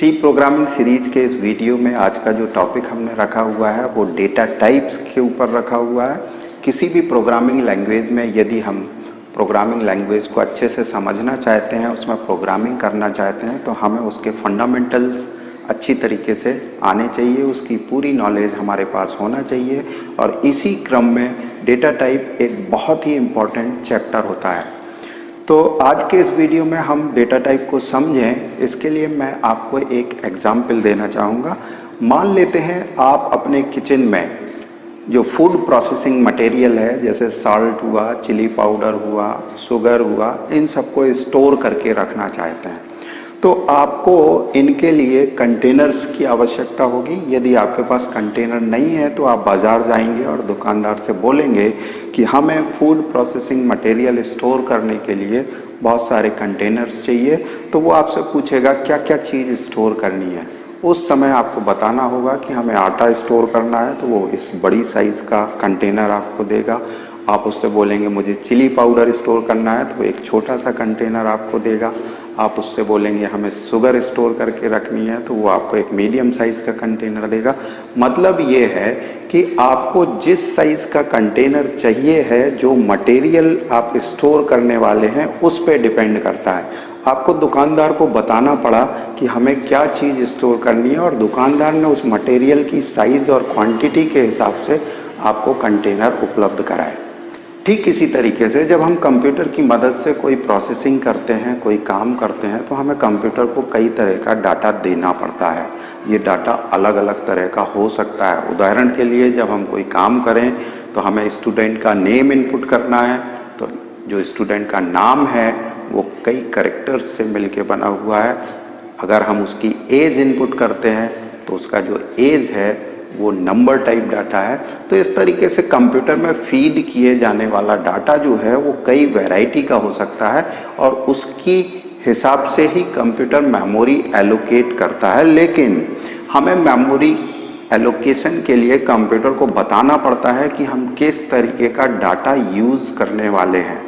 सी programming series के इस video में आज का जो टॉपिक हमने रखा हुआ है वो डेटा टाइप्स के ऊपर रखा हुआ है। किसी भी प्रोग्रामिंग लैंग्वेज में यदि हम प्रोग्रामिंग लैंग्वेज को अच्छे से समझना चाहते हैं, उसमें प्रोग्रामिंग करना चाहते हैं, तो हमें उसके फंडामेंटल्स अच्छी तरीके से आने चाहिए, उसकी पूरी नॉलेज हमारे पास होना चाहिए। और इसी क्रम में डेटा टाइप एक बहुत ही इम्पॉर्टेंट चैप्टर होता है। तो आज के इस वीडियो में हम डेटा टाइप को समझें, इसके लिए मैं आपको एक एग्जाम्पल देना चाहूँगा। मान लेते हैं आप अपने किचन में जो फूड प्रोसेसिंग मटेरियल है, जैसे साल्ट हुआ, चिली पाउडर हुआ, शुगर हुआ, इन सबको स्टोर करके रखना चाहते हैं, तो आपको इनके लिए कंटेनर्स की आवश्यकता होगी। यदि आपके पास कंटेनर नहीं है तो आप बाज़ार जाएंगे और दुकानदार से बोलेंगे कि हमें फूड प्रोसेसिंग मटेरियल स्टोर करने के लिए बहुत सारे कंटेनर्स चाहिए। तो वो आपसे पूछेगा क्या क्या चीज़ स्टोर करनी है। उस समय आपको बताना होगा कि हमें आटा स्टोर करना है, तो वो इस बड़ी साइज़ का कंटेनर आपको देगा। आप उससे बोलेंगे मुझे चिली पाउडर स्टोर करना है, तो एक छोटा सा कंटेनर आपको देगा। आप उससे बोलेंगे हमें शुगर स्टोर करके रखनी है, तो वो आपको एक मीडियम साइज़ का कंटेनर देगा। मतलब ये है कि आपको जिस साइज़ का कंटेनर चाहिए है, जो मटेरियल आप स्टोर करने वाले हैं उस पर डिपेंड करता है। आपको दुकानदार को बताना पड़ा कि हमें क्या चीज़ स्टोर करनी है, और दुकानदार ने उस मटेरियल की साइज़ और क्वांटिटी के हिसाब से आपको कंटेनर उपलब्ध कराए। ठीक इसी तरीके से जब हम कंप्यूटर की मदद से कोई प्रोसेसिंग करते हैं, कोई काम करते हैं, तो हमें कंप्यूटर को कई तरह का डाटा देना पड़ता है। ये डाटा अलग अलग तरह का हो सकता है। उदाहरण के लिए जब हम कोई काम करें तो हमें स्टूडेंट का नेम इनपुट करना है, तो जो स्टूडेंट का नाम है वो कई कैरेक्टर्स से मिलके बना हुआ है। अगर हम उसकी एज इनपुट करते हैं तो उसका जो एज है वो नंबर टाइप डाटा है। तो इस तरीके से कंप्यूटर में फीड किए जाने वाला डाटा जो है वो कई वैरायटी का हो सकता है, और उसकी हिसाब से ही कंप्यूटर मेमोरी एलोकेट करता है। लेकिन हमें मेमोरी एलोकेशन के लिए कंप्यूटर को बताना पड़ता है कि हम किस तरीके का डाटा यूज़ करने वाले हैं।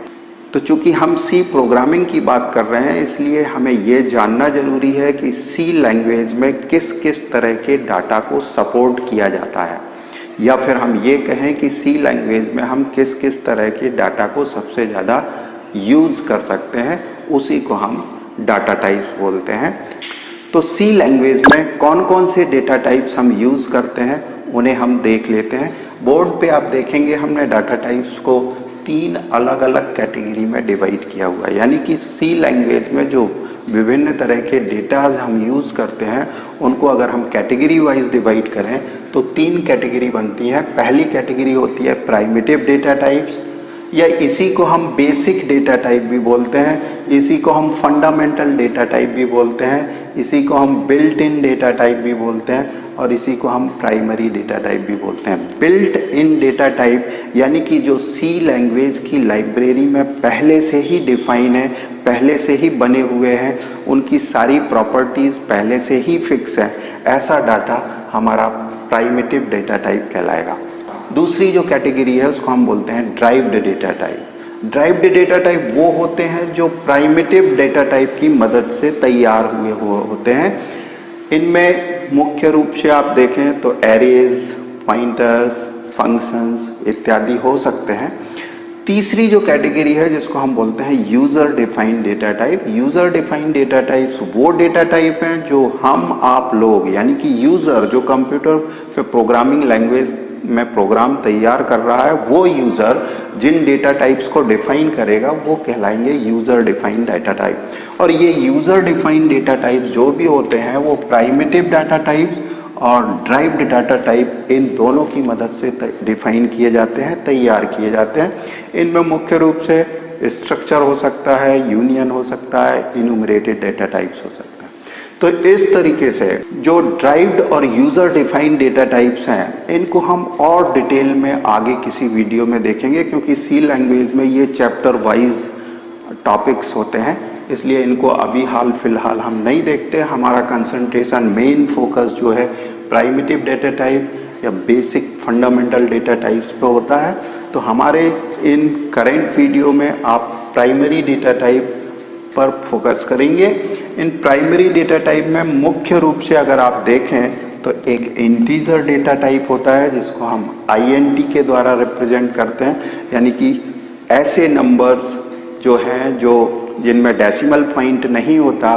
तो चूंकि हम सी प्रोग्रामिंग की बात कर रहे हैं, इसलिए हमें ये जानना जरूरी है कि सी लैंग्वेज में किस किस तरह के डाटा को सपोर्ट किया जाता है, या फिर हम ये कहें कि सी लैंग्वेज में हम किस किस तरह के डाटा को सबसे ज़्यादा यूज़ कर सकते हैं। उसी को हम डाटा टाइप्स बोलते हैं। तो सी लैंग्वेज में कौन कौन से डेटा टाइप्स हम यूज़ करते हैं उन्हें हम देख लेते हैं। बोर्ड पे आप देखेंगे हमने डाटा टाइप्स को 3 अलग अलग कैटेगरी में डिवाइड किया हुआ है। यानी कि सी लैंग्वेज में जो विभिन्न तरह के डेटाज हम यूज़ करते हैं उनको अगर हम कैटेगरी वाइज डिवाइड करें तो 3 कैटेगरी बनती हैं। पहली कैटेगरी होती है प्राइमिटिव डेटा टाइप्स, या इसी को हम बेसिक डेटा टाइप भी बोलते हैं, इसी को हम फंडामेंटल डेटा टाइप भी बोलते हैं, इसी को हम बिल्ट इन डेटा टाइप भी बोलते हैं, और इसी को हम प्राइमरी डेटा टाइप भी बोलते हैं। बिल्ट इन डेटा टाइप यानी कि जो सी लैंग्वेज की लाइब्रेरी में पहले से ही डिफाइन है, पहले से ही बने हुए हैं, उनकी सारी प्रॉपर्टीज़ पहले से ही फिक्स है, ऐसा डाटा हमारा प्राइमिटिव डेटा टाइप कहलाएगा। दूसरी जो कैटेगरी है उसको हम बोलते हैं derived data type. Derived data type वो होते हैं जो प्राइमिटिव डेटा टाइप की मदद से तैयार हुए होते हैं। इनमें मुख्य रूप से आप देखें तो एरेज, पॉइंटर्स, फंक्शंस इत्यादि हो सकते हैं। तीसरी जो कैटेगरी है जिसको हम बोलते हैं user defined data type. User defined data types वो डेटा टाइप हैं जो हम आप लोग यानी कि यूज़र जो कंप्यूटर पे प्रोग्रामिंग लैंग्वेज में प्रोग्राम तैयार कर रहा है, वो यूज़र जिन डेटा टाइप्स को डिफाइन करेगा वो कहलाएंगे यूज़र डिफाइंड डेटा टाइप। और ये यूज़र डिफाइंड डेटा टाइप्स जो भी होते हैं वो प्राइमिटिव डाटा टाइप्स और ड्राइव्ड डाटा टाइप इन दोनों की मदद से डिफाइन किए जाते हैं, तैयार किए जाते हैं। इनमें मुख्य रूप से स्ट्रक्चर हो सकता है, यूनियन हो सकता है, इन्यूमरेटेड डेटा टाइप्स हो सकता है। तो इस तरीके से जो ड्राइव्ड और यूज़र डिफाइंड डेटा टाइप्स हैं इनको हम और डिटेल में आगे किसी वीडियो में देखेंगे, क्योंकि सी लैंग्वेज में ये चैप्टर वाइज टॉपिक्स होते हैं, इसलिए इनको अभी हाल फिलहाल हम नहीं देखते। हमारा कंसंट्रेशन मेन फोकस जो है प्राइमिटिव डेटा टाइप या बेसिक फंडामेंटल डेटा टाइप्स पे होता है। तो हमारे इन करेंट वीडियो में आप प्राइमरी डेटा टाइप पर फोकस करेंगे। इन प्राइमरी डेटा टाइप में मुख्य रूप से अगर आप देखें तो एक इंटीजर डेटा टाइप होता है जिसको हम INT के द्वारा रिप्रेजेंट करते हैं, यानी कि ऐसे नंबर्स जो हैं जो जिनमें डेसिमल पॉइंट नहीं होता,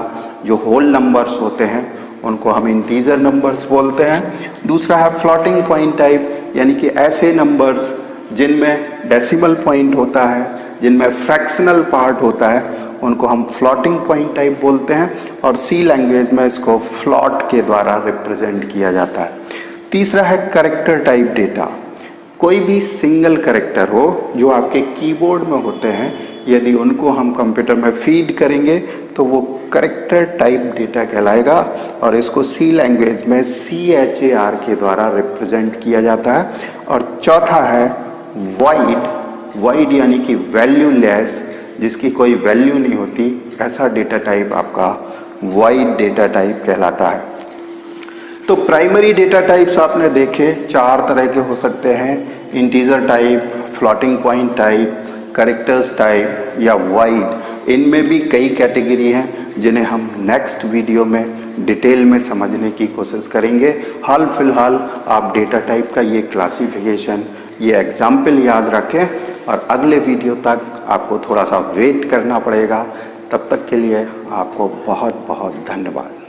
जो होल नंबर्स होते हैं, उनको हम इंटीजर नंबर्स बोलते हैं। दूसरा है फ्लोटिंग पॉइंट टाइप, यानी कि ऐसे नंबर्स जिनमें डेसिमल पॉइंट होता है, जिनमें फ्रैक्शनल पार्ट होता है, उनको हम फ्लोटिंग पॉइंट टाइप बोलते हैं और सी लैंग्वेज में इसको फ्लॉट के द्वारा रिप्रेजेंट किया जाता है। तीसरा है कैरेक्टर टाइप डेटा। कोई भी सिंगल कैरेक्टर हो जो आपके कीबोर्ड में होते हैं, यदि उनको हम कंप्यूटर में फीड करेंगे तो वो कैरेक्टर टाइप डेटा कहलाएगा और इसको सी लैंग्वेज में CHAR के द्वारा रिप्रेजेंट किया जाता है। और चौथा है वॉइड यानी कि वैल्यूलेस, जिसकी कोई वैल्यू नहीं होती, ऐसा डेटा टाइप आपका वॉइड डेटा टाइप कहलाता है। तो प्राइमरी डेटा टाइप्स आपने देखे 4 तरह के हो सकते हैं, integer type, floating point type, characters type या वॉइड। इनमें भी कई कैटेगरी हैं जिन्हें हम नेक्स्ट वीडियो में डिटेल में समझने की कोशिश करेंगे। हाल फिलहाल आप डेटा टाइप का ये क्लासिफिकेशन, ये एग्जाम्पल याद रखें और अगले वीडियो तक आपको थोड़ा सा वेट करना पड़ेगा। तब तक के लिए आपको बहुत बहुत धन्यवाद।